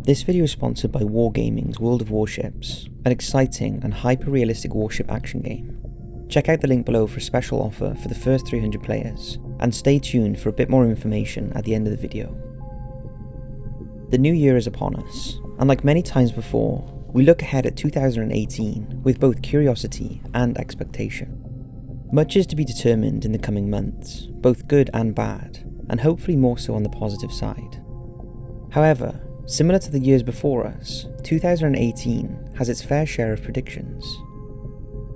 This video is sponsored by Wargaming's World of Warships, an exciting and hyper-realistic warship action game. Check out the link below for a special offer for the first 300 players, and stay tuned for a bit more information at the end of the video. The new year is upon us, and like many times before, we look ahead at 2018 with both curiosity and expectation. Much is to be determined in the coming months, both good and bad, and hopefully more so on the positive side. However, similar to the years before us, 2018 has its fair share of predictions.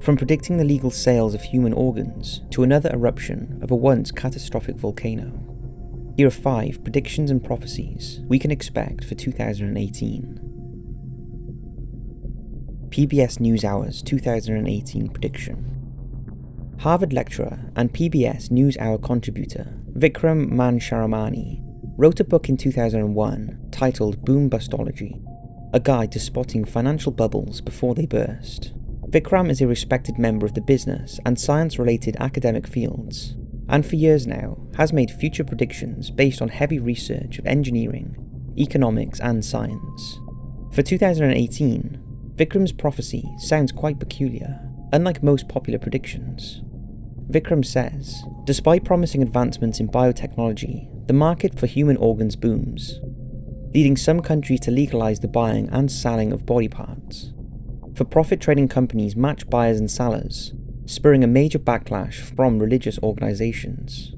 From predicting the legal sales of human organs to another eruption of a once catastrophic volcano, here are 5 predictions and prophecies we can expect for 2018. PBS NewsHour's 2018 prediction. Harvard lecturer and PBS NewsHour contributor Vikram Mansharamani wrote a book in 2001 titled Boom Bustology, a guide to spotting financial bubbles before they burst. Vikram is a respected member of the business and science-related academic fields, and for years now has made future predictions based on heavy research of engineering, economics and science. For 2018, Vikram's prophecy sounds quite peculiar, unlike most popular predictions. Vikram says, despite promising advancements in biotechnology, the market for human organs booms, leading some countries to legalize the buying and selling of body parts. For-profit trading companies match buyers and sellers, spurring a major backlash from religious organizations.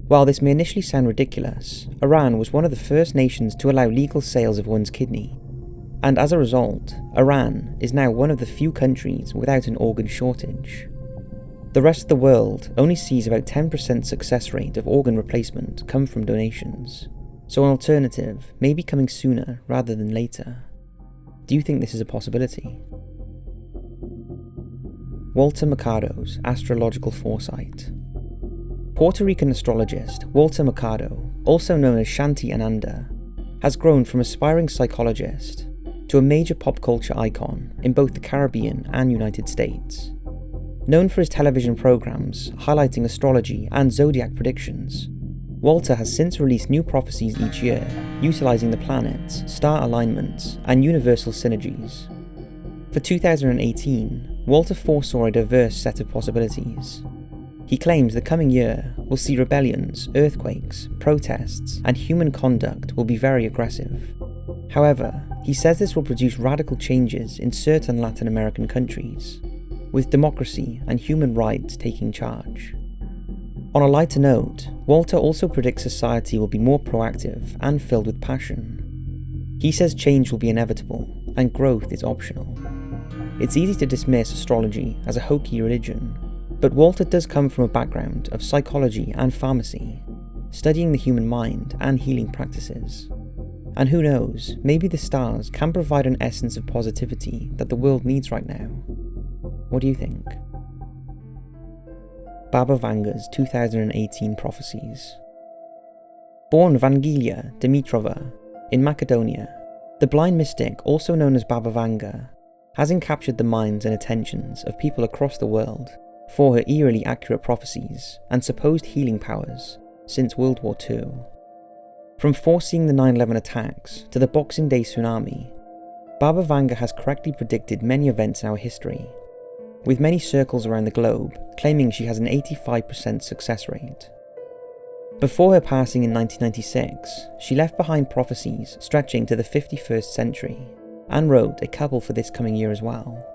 While this may initially sound ridiculous, Iran was one of the first nations to allow legal sales of one's kidney, and as a result, Iran is now one of the few countries without an organ shortage. The rest of the world only sees about 10% success rate of organ replacement come from donations, so an alternative may be coming sooner rather than later. Do you think this is a possibility? Walter Mercado's Astrological Foresight. Puerto Rican astrologist Walter Mercado, also known as Shanti Ananda, has grown from aspiring psychologist to a major pop culture icon in both the Caribbean and United States. Known for his television programs highlighting astrology and zodiac predictions, Walter has since released new prophecies each year, utilizing the planets, star alignments, and universal synergies. For 2018, Walter foresaw a diverse set of possibilities. He claims the coming year will see rebellions, earthquakes, protests, and human conduct will be very aggressive. However, he says this will produce radical changes in certain Latin American countries, with democracy and human rights taking charge. On a lighter note, Walter also predicts society will be more proactive and filled with passion. He says change will be inevitable and growth is optional. It's easy to dismiss astrology as a hokey religion, but Walter does come from a background of psychology and pharmacy, studying the human mind and healing practices. And who knows, maybe the stars can provide an essence of positivity that the world needs right now. What do you think? Baba Vanga's 2018 prophecies. Born Vangelia Dimitrova in Macedonia, the blind mystic, also known as Baba Vanga, has encaptured the minds and attentions of people across the world for her eerily accurate prophecies and supposed healing powers since World War II. From foreseeing the 9/11 attacks to the Boxing Day tsunami, Baba Vanga has correctly predicted many events in our history, with many circles around the globe claiming she has an 85% success rate. Before her passing in 1996, she left behind prophecies stretching to the 51st century, and wrote a couple for this coming year as well.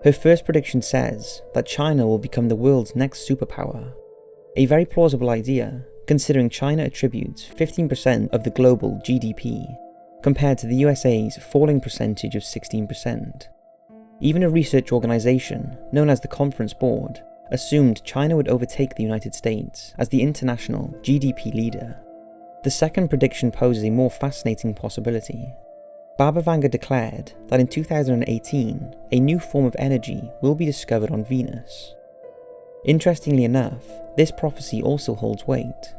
Her first prediction says that China will become the world's next superpower, a very plausible idea considering China attributes 15% of the global GDP, compared to the USA's falling percentage of 16%. Even a research organization, known as the Conference Board, assumed China would overtake the United States as the international GDP leader. The second prediction poses a more fascinating possibility. Baba Vanga declared that in 2018, a new form of energy will be discovered on Venus. Interestingly enough, this prophecy also holds weight.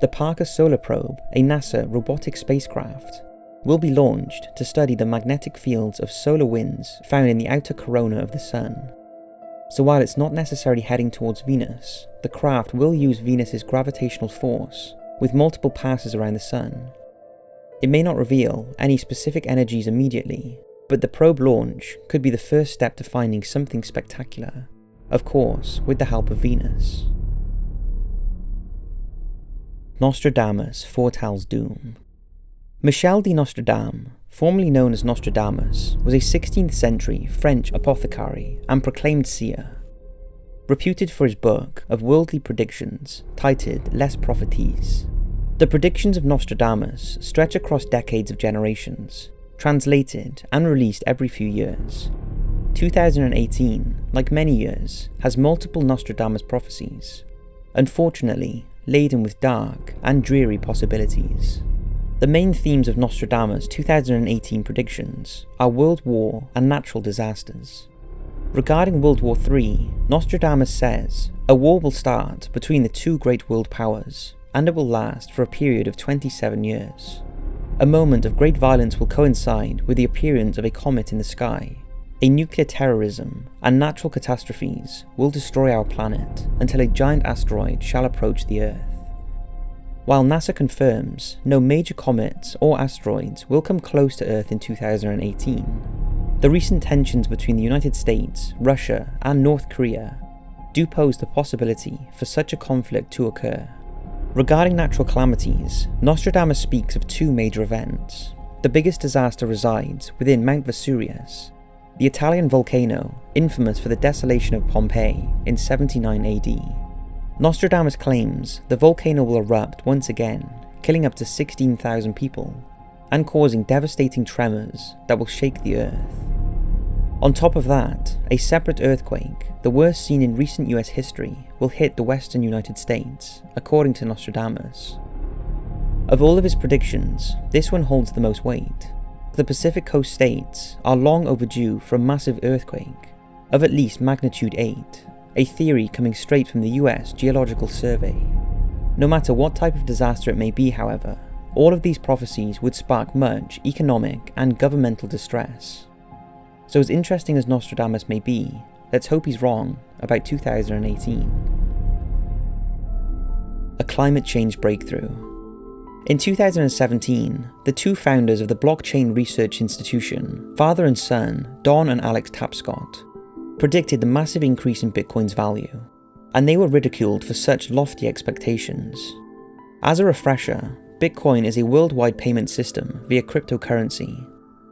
The Parker Solar Probe, a NASA robotic spacecraft, will be launched to study the magnetic fields of solar winds found in the outer corona of the Sun. So while it's not necessarily heading towards Venus, the craft will use Venus's gravitational force with multiple passes around the Sun. It may not reveal any specific energies immediately, but the probe launch could be the first step to finding something spectacular, of course with the help of Venus. Nostradamus foretells doom. Michel de Nostradamus, formerly known as Nostradamus, was a 16th century French apothecary and proclaimed seer. Reputed for his book of worldly predictions titled Les Prophecies. The predictions of Nostradamus stretch across decades of generations, translated and released every few years. 2018, like many years, has multiple Nostradamus prophecies, unfortunately laden with dark and dreary possibilities. The main themes of Nostradamus' 2018 predictions are world war and natural disasters. Regarding World War III, Nostradamus says, a war will start between the two great world powers, and it will last for a period of 27 years. A moment of great violence will coincide with the appearance of a comet in the sky. A nuclear terrorism and natural catastrophes will destroy our planet until a giant asteroid shall approach the Earth. While NASA confirms no major comets or asteroids will come close to Earth in 2018, the recent tensions between the United States, Russia, and North Korea do pose the possibility for such a conflict to occur. Regarding natural calamities, Nostradamus speaks of two major events. The biggest disaster resides within Mount Vesuvius, the Italian volcano infamous for the desolation of Pompeii in 79 AD. Nostradamus claims the volcano will erupt once again, killing up to 16,000 people, and causing devastating tremors that will shake the Earth. On top of that, a separate earthquake, the worst seen in recent US history, will hit the western United States, according to Nostradamus. Of all of his predictions, this one holds the most weight. The Pacific Coast states are long overdue for a massive earthquake, of at least magnitude 8, a theory coming straight from the US Geological Survey. No matter what type of disaster it may be, however, all of these prophecies would spark much economic and governmental distress. So as interesting as Nostradamus may be, let's hope he's wrong about 2018. A climate change breakthrough. In 2017, the two founders of the blockchain research institution, father and son, Don and Alex Tapscott, predicted the massive increase in Bitcoin's value, and they were ridiculed for such lofty expectations. As a refresher, Bitcoin is a worldwide payment system via cryptocurrency.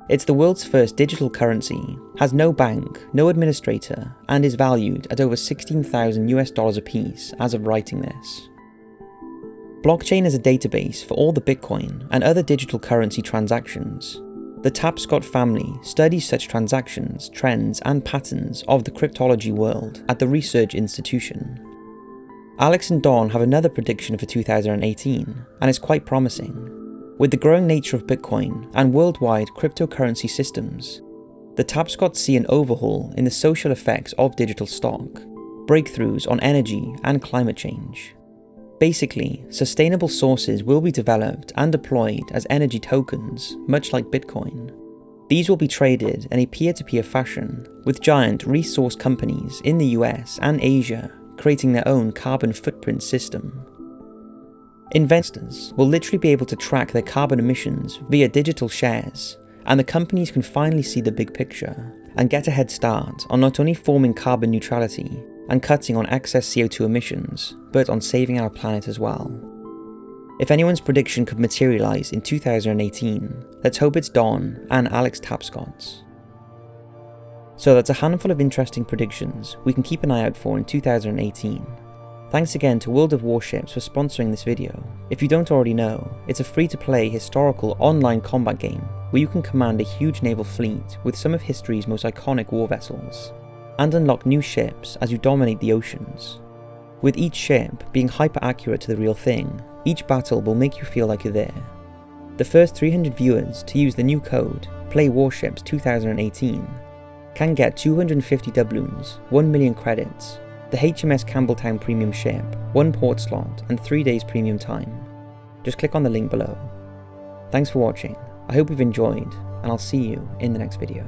It's the world's first digital currency, has no bank, no administrator, and is valued at over $16,000 apiece as of writing this. Blockchain is a database for all the Bitcoin and other digital currency transactions. The Tapscott family studies such transactions, trends, and patterns of the cryptology world at the research institution. Alex and Don have another prediction for 2018, and it's quite promising. With the growing nature of Bitcoin and worldwide cryptocurrency systems, the Tapscott see an overhaul in the social effects of digital stock, breakthroughs on energy and climate change. Basically, sustainable sources will be developed and deployed as energy tokens, much like Bitcoin. These will be traded in a peer-to-peer fashion, with giant resource companies in the US and Asia creating their own carbon footprint system. Investors will literally be able to track their carbon emissions via digital shares, and the companies can finally see the big picture and get a head start on not only forming carbon neutrality and cutting on excess CO2 emissions, but on saving our planet as well. If anyone's prediction could materialise in 2018, let's hope it's Don and Alex Tapscott's. So that's a handful of interesting predictions we can keep an eye out for in 2018. Thanks again to World of Warships for sponsoring this video. If you don't already know, it's a free-to-play historical online combat game where you can command a huge naval fleet with some of history's most iconic war vessels, and unlock new ships as you dominate the oceans. With each ship being hyper-accurate to the real thing, each battle will make you feel like you're there. The first 300 viewers to use the new code, PLAYWARSHIPS2018, can get 250 doubloons, 1 million credits, the HMS Campbelltown premium ship, 1 port slot, and 3 days premium time. Just click on the link below. Thanks for watching, I hope you've enjoyed, and I'll see you in the next video.